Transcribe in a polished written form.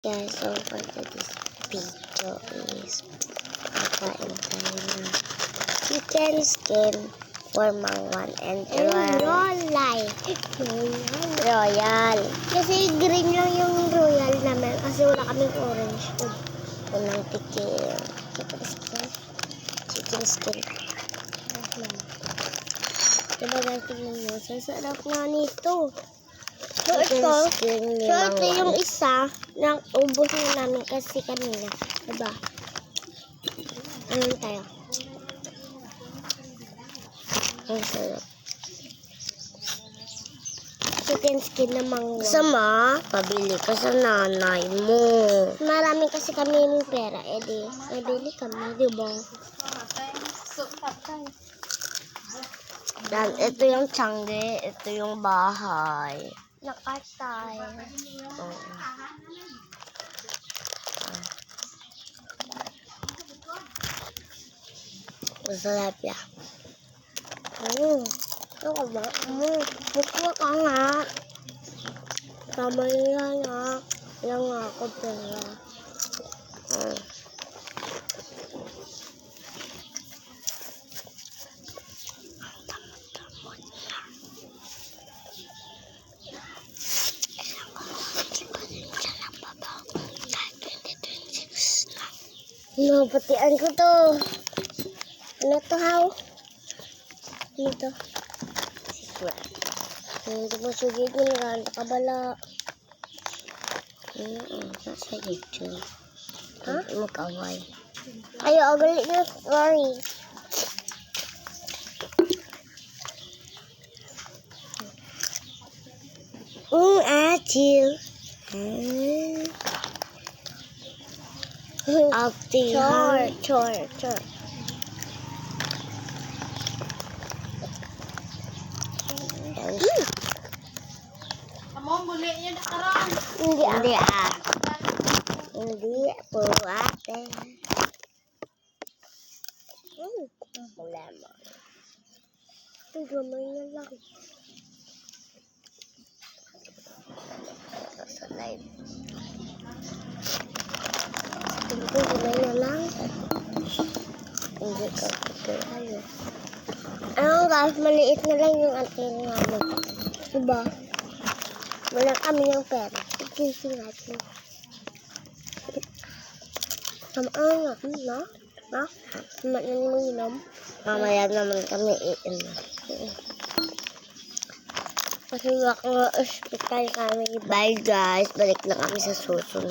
Guys, so for this video is kakain tayo ng chicken skin for mangwan and royal. Kasi green lang yung royal naman kasi wala kaming orange. Unang tikim. Chicken skin. Diba guys, tignan mo. Sasarap nga nito. So ito yung isa na ubos na namin kasi kanina. Diba? Ano tayo? Ang sarap. Chicken skin na mangwan. Sama, pabili ka sa nanay mo. Marami kasi kami yung pera. Pabili kami, diba? Dan, ito yung tiyangge, ito yung bahay. Nakatay. Masarap yan. Ako ba? Bukwa ka nga. Tama yan nga. Yan nga ako pera. Napatian ko to. Ano to, how? Ano to? Siswa. Hindi mo sugid mo nga. Nakabala. Nasa YouTube. Ha? Hindi mo kaway. Ayaw, galit na. Sorry. Achil. Chor. Among buli niya nakaraan. Hindi po ate. Wala mo. Ang gamay na lang. Sa live. Ang gamay na lang. Hindi ka pagkakayo. Ano guys, maliit na lang yung ating namin. Diba? Wala kami ng pera. Ikising natin. Samaan nga. Ha? Samaan na naman inom. Mamaya naman kami iinom. Kasi baka nga hospital kami. Bye guys. Balik na kami sa susunod.